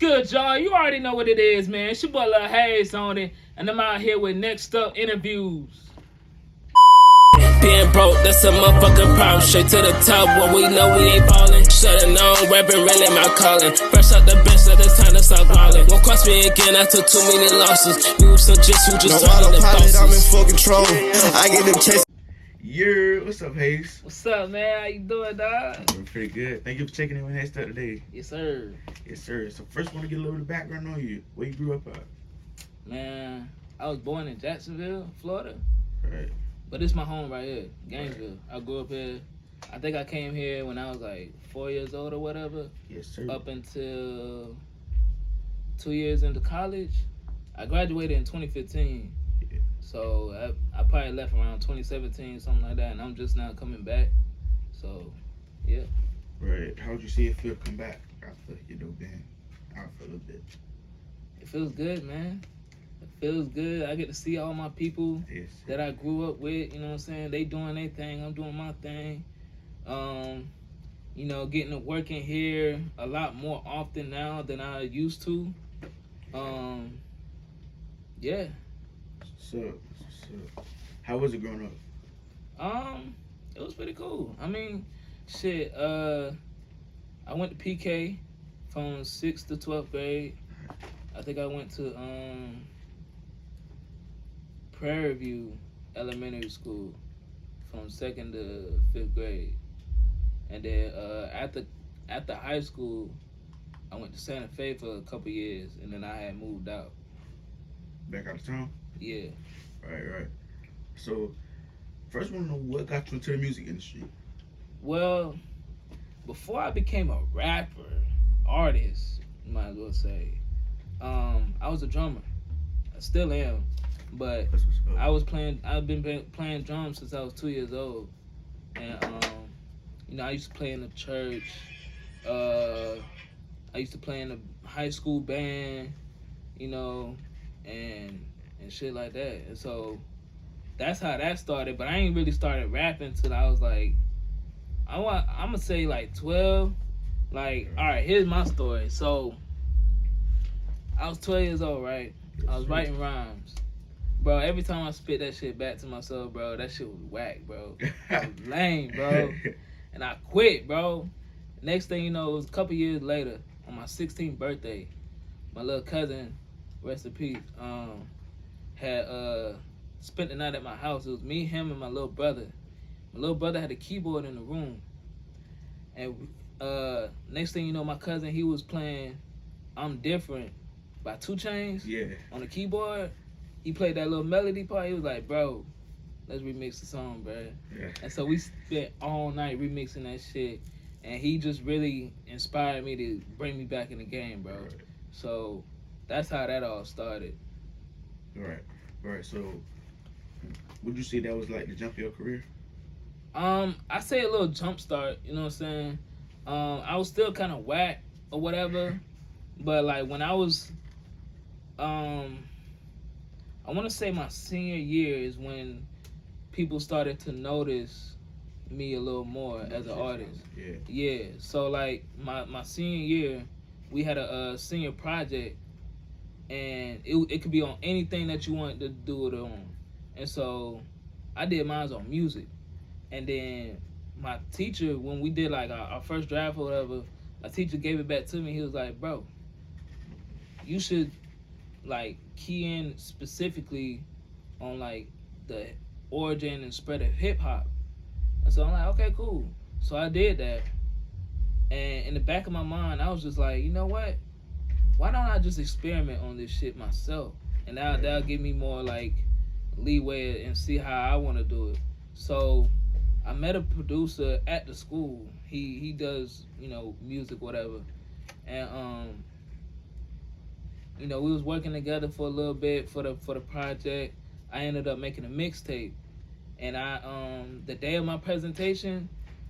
good, y'all? You already know what it is, man. It's your boy Lil HAYZE on it, and I'm out here with Next Up Interviews. Being broke, that's a motherfucking problem. Straight to the top, when we know we ain't ballin'. Shutting on, rapping really my calling. Fresh out the bench, so it's time to stop ballin'. Won't cross me again, I took too many losses. You some just who just talking the bosses. I'm in full control. I get them chasing. What's up, HAYZE? What's up, man? How you doing, dog? I'm pretty good. Thank you for checking in with NEXTUP today. Yes, sir. Yes, sir. So first, I want to get a little bit of background on you. Where you grew up at? Man, I was born in Jacksonville, Florida. Right. But it's my home right here, Gainesville. I grew up here. I think I came here when I was like 4 years old or whatever. Yes, sir. Up until 2 years into college. I graduated in 2015. Yeah. So I probably left around 2017, something like that, and I'm just now coming back. So, yeah. Right. How would you see it feel to come back after, being out for a little bit? It feels good, man. It feels good. I get to see all my people that I grew up with, you know what I'm saying? They doing their thing, I'm doing my thing. Getting to work in here a lot more often now than I used to. Yeah. So, how was it growing up? It was pretty cool. I mean, shit, I went to PK from 6th to 12th grade. I think I went to Prairie View Elementary School from 2nd to 5th grade. And then after high school, I went to Santa Fe for a couple years, and then I had moved out. Back out of town? Yeah. Right. So, first I want to know what got you into the music industry? Well, before I became a rapper, artist, you might as well say, I was a drummer. I still am, but I've been playing drums since I was 2 years old, and I used to play in the church. I used to play in the high school band, and shit like that. And so that's how that started. But I ain't really started rapping till I was like, I'm gonna say like 12. Like, all right, here's my story. So I was 12 years old, right? I was writing rhymes. Bro, every time I spit that shit back to myself, bro, that shit was whack, bro. It was lame, bro. And I quit, bro. Next thing you know, it was a couple years later, on my 16th birthday, my little cousin, rest in peace, had spent the night at my house. It was me, him, and my little brother. My little brother had a keyboard in the room. And next thing you know, my cousin, he was playing I'm Different by 2 Chainz on the keyboard. He played that little melody part. He was like, bro, let's remix the song, bro. Yeah. And so we spent all night remixing that shit. And he just really inspired me to bring me back in the game, bro. Right. So that's how that all started. Right. So would you say that was like the jump of your career? I say a little jump start, you know what I'm saying? I was still kind of whack or whatever. But like when I was, I want to say my senior year is when people started to notice me a little more as an artist. Yeah. So like my senior year, we had a senior project, and it could be on anything that you wanted to do it on. And so I did mine on music. And then my teacher, when we did like our first draft or whatever, my teacher gave it back to me. He was like, bro, you should like key in specifically on like the origin and spread of hip hop. And so I'm like, okay, cool. So I did that. And in the back of my mind, I was just like, you know what? Why don't I just experiment on this shit myself? And that'll give me more like leeway and see how I want to do it. So I met a producer at the school. He does, music, whatever. And we was working together for a little bit for the project. I ended up making a mixtape. And the day of my presentation,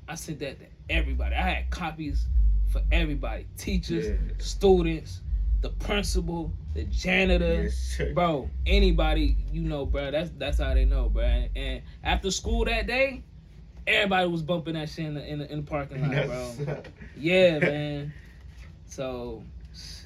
I sent that to everybody. I had copies for everybody. Teachers, students, the principal, the janitor, bro, anybody, bro. That's how they know, bro. And after school that day, everybody was bumping that shit in the parking lot, bro. Yeah, man. So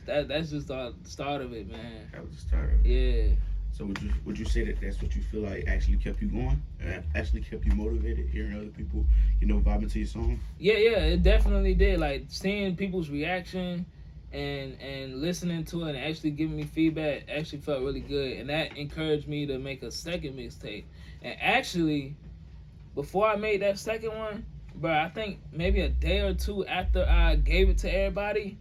that's just the start of it, man. That was the start of it. Yeah. So would you say that that's what you feel like actually kept you going, and actually kept you motivated, hearing other people, vibing to your song? Yeah, it definitely did. Like seeing people's reaction and listening to it and actually giving me feedback actually felt really good, and that encouraged me to make a second mixtape. And actually, before I made that second one, bro, I think maybe a day or two after I gave it to everybody,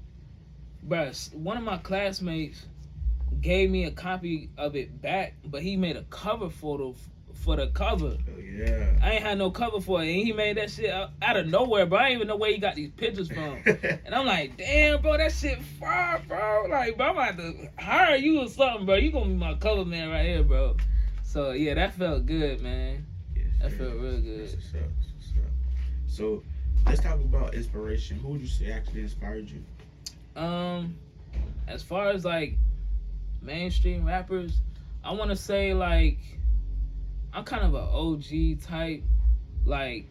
bro, one of my classmates gave me a copy of it back, but he made a cover photo for the cover. Oh yeah. I ain't had no cover for it, and he made that shit out of nowhere, bro. I didn't even know where he got these pictures from. And I'm like, damn, bro, that shit fire, bro. Like, bro, I'm about to hire you or something, bro. You gonna be my cover man right here, bro. So yeah, that felt good, man. Yes, That felt real good. That's what's up. That's what's up. So let's talk about inspiration. Who would you say actually inspired you? As far as like mainstream rappers, I want to say like I'm kind of an OG type, like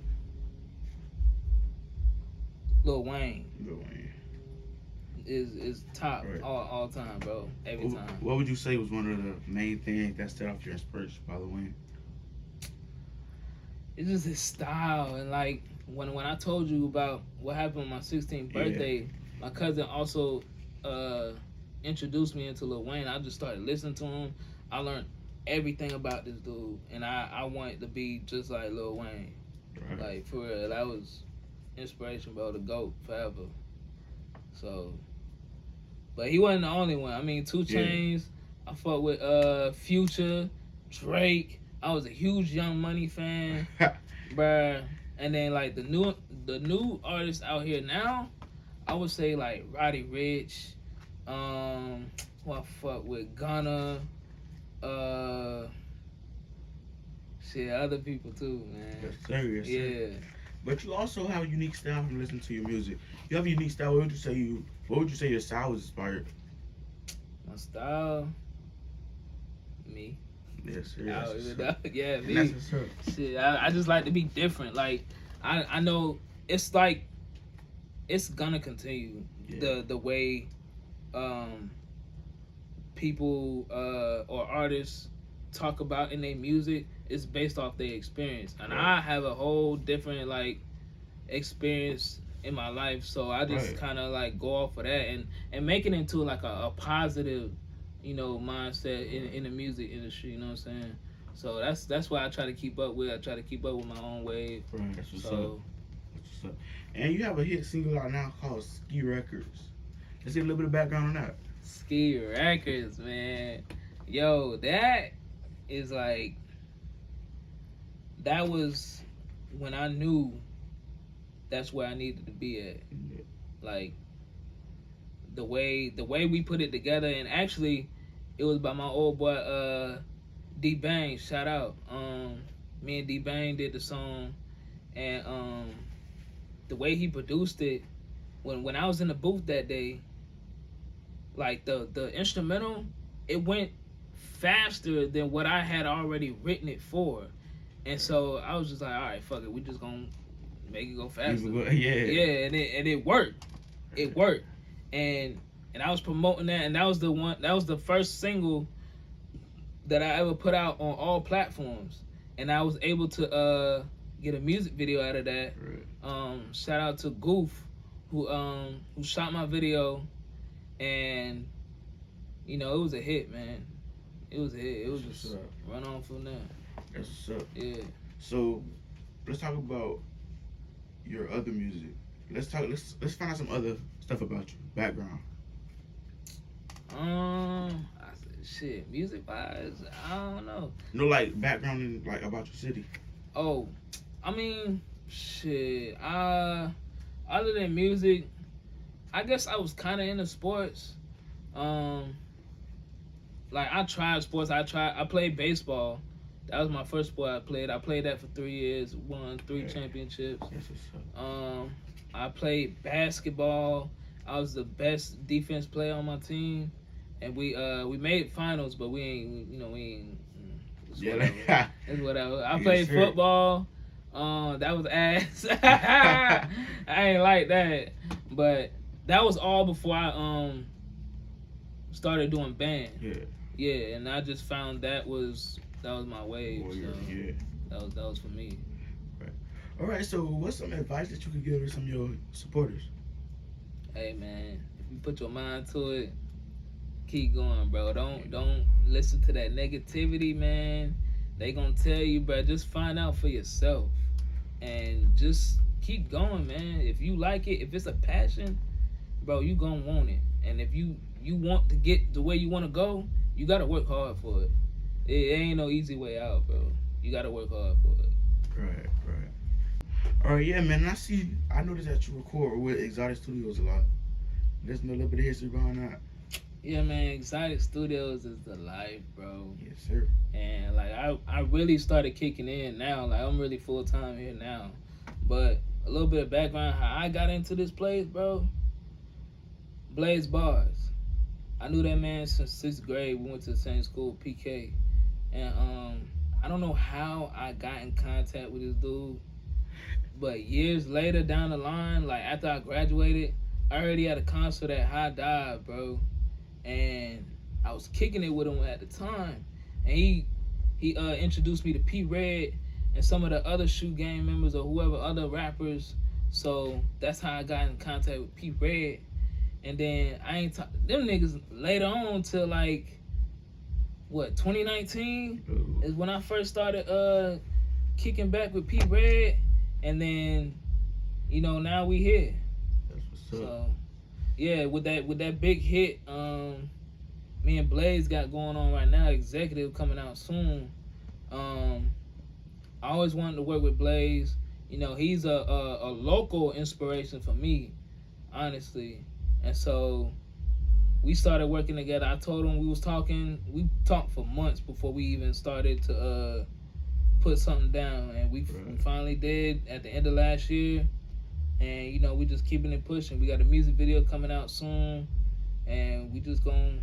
Lil Wayne. Lil Wayne is top Right. all time, bro. Every time. What would you say was one of the main things that set off your inspiration by Lil Wayne? It's just his style, and like when I told you about what happened on my 16th birthday, my cousin also introduced me into Lil Wayne. I just started listening to him. I learned everything about this dude, and I wanted to be just like Lil Wayne. Right. Like for real, that was inspiration, bro. The GOAT forever. So, but he wasn't the only one. I mean, 2 Chainz. I fuck with Future, Drake. I was a huge Young Money fan, bruh. And then like the new artists out here now, I would say like Roddy Ricch. Who I fuck with Gunna. Shit, other people too, man. That's serious. Yeah. But you also have a unique style when you listen to your music. You have a unique style. What would you say your style was inspired? My style, me. Yes, Yeah, me. That's what's up. Shit, I just like to be different. Like I know it's like it's gonna continue the way people or artists talk about in their music is based off their experience, and I have a whole different like experience in my life, so I just kind of like go off of that and make it into like a positive, mindset in the music industry. You know what I'm saying? So that's why I try to keep up with. I try to keep up with my own wave. Right. That's what's up. That's what's up. And you have a hit single out now called Ski Records. Let's get a little bit of background on that. Ski Records, man. Yo, that is like, that was when I knew that's where I needed to be at. Like the way we put it together, and actually it was by my old boy D Bang, shout out. Me and D Bang did the song, and the way he produced it, when I was in the booth that day, like the instrumental, it went faster than what I had already written it for. And so I was just like, all right, fuck it, we just gonna make it go faster. Yeah, and it worked. It worked. And I was promoting that, and that was the first single that I ever put out on all platforms. And I was able to get a music video out of that. Right. Shout out to Goof, who shot my video, and it was a hit, man. It was a hit. It was just run on from there. That's what's up. Yeah. So let's talk about your other music. Let's find out some other stuff about you. Background. Shit, music wise, I don't know. No, like background in, like about your city. Oh, I mean, shit. Other than music, I guess I was kind of into sports. Like I tried sports. I played baseball. That was my first sport I played. I played that for 3 years. Won 3 championships. Yes, what's up. I played basketball. I was the best defense player on my team, and we made finals, but we ain't. It's whatever. I played football. That was ass. I ain't like that, but that was all before started doing band. Yeah. Yeah, and I just found that was my wave. So Yeah. that was for me. Right. All right. So, what's some advice that you could give to some of your supporters? Hey man, if you put your mind to it, keep going, bro. Don't listen to that negativity, man. They gonna tell you, bro. Just find out for yourself, and just keep going, man. If you like it, if it's a passion, bro, you gonna want it. And if you want to get the way you want to go, you gotta work hard for it. It ain't no easy way out, bro. You gotta work hard for it. Right. All right, yeah, man. I noticed that you record with Exotic Studios a lot. Let's know a little bit of history behind that. Yeah, man. Exotic Studios is the life, bro. Yes, sir. And like I really started kicking in now. Like I'm really full time here now. But a little bit of background how I got into this place, bro. Blaze Bars. I knew that man since 6th grade. We went to the same school, PK. And I don't know how I got in contact with this dude. But years later down the line, like after I graduated, I already had a concert at High Dive, bro. And I was kicking it with him at the time. And he introduced me to P Red and some of the other Shoot Gang members or whoever, other rappers. So that's how I got in contact with P Red. And then I ain't them niggas later on till like, what, 2019 is when I first started kicking back with P Red. And then, you know, now we here. That's what's up. So, yeah, with that big hit, me and Blaze got going on right now. Executive coming out soon. I always wanted to work with Blaze. You know, he's a local inspiration for me, honestly. And so we started working together. I told him we talked for months before we even started to put something down, and we finally did at the end of last year. And you know, we just keeping it pushing. We got a music video coming out soon, and we just gonna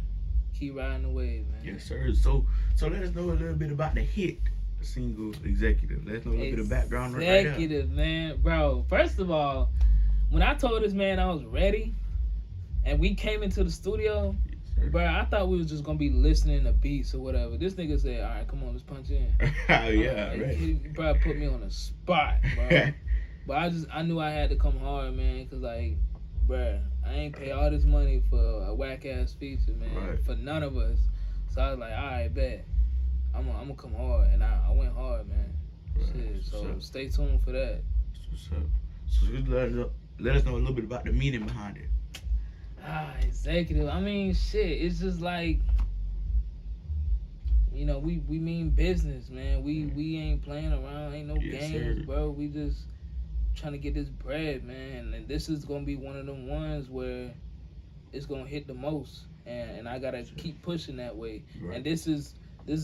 keep riding the wave, man. Yes, sir. So let us know a little bit about the hit single Executive. Let us know a little bit of background right now. Executive, man, bro. First of all, when I told this man I was ready, and we came into the studio, bro, I thought we was just gonna be listening to beats or whatever. This nigga said, "All right, come on, let's punch in." Yeah, right. He probably put me on the spot, bro. But I knew I had to come hard, man, cause like, bro, I ain't pay all this money for a whack ass feature, man, for none of us. So I was like, all right, bet, I'm gonna come hard, and I went hard, man. Shit, so stay tuned for that. What's up? So let us know a little bit about the meaning behind it. Executive. I mean, shit. It's just like, you know, we mean business, man. We ain't playing around. Ain't no games, bro. We just trying to get this bread, man. And this is gonna be one of them ones where it's gonna hit the most, and I gotta keep pushing that way. And this is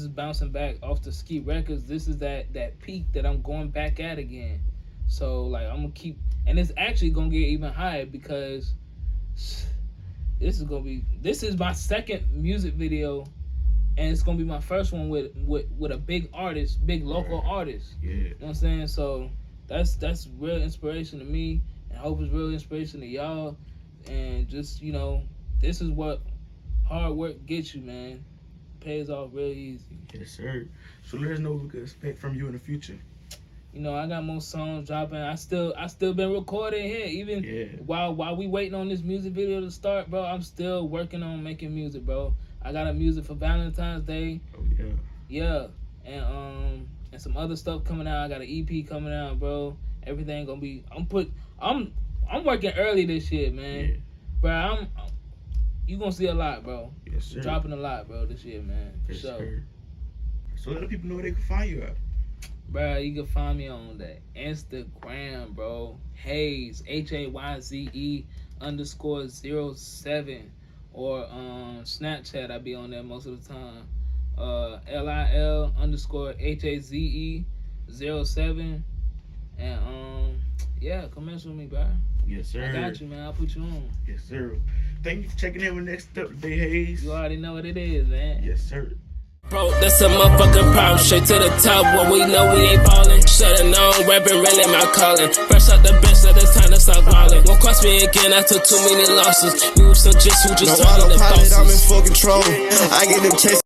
bouncing back off the Ski Records. This is that peak that I'm going back at again. So like I'm gonna keep, and it's actually gonna get even higher because this is my second music video, and it's gonna be my first one with a big artist, big local artist. Yeah. You know what I'm saying? So that's real inspiration to me, and I hope it's real inspiration to y'all. And just, you know, this is what hard work gets you, man. Pays off real easy. Yes, sir. So let us know what we can expect from you in the future. You know, I got more songs dropping. I still been recording here. Even while we waiting on this music video to start, bro, I'm still working on making music, bro. I got a music for Valentine's Day. Oh yeah. Yeah. And some other stuff coming out. I got an EP coming out, bro. Everything gonna be I'm working early this year, man. Yeah. Bro, you gonna see a lot, bro. Yes, sir. Dropping a lot, bro, this year, man. For sure. Sir. So let the people know where they can find you at. Bro, you can find me on the Instagram, bro. HAYZE, HAYZE _07. Or Snapchat, I be on there most of the time. LIL _HAZE 07. And yeah, come mess with me, bro. Yes, sir. I got you, man. I'll put you on. Yes, sir. Thank you for checking in with Next Up today, HAYZE. You already know what it is, man. Yes, sir. Bro, that's a motherfucking problem. Straight to the top when we know we ain't ballin'. Shutting on, rapping really my calling. Fresh out the bench, so it's time to stop ballin'. Won't cost me again, I took too many losses. We was some just who just talking to bosses. I'm in full control. control. I get them chasing.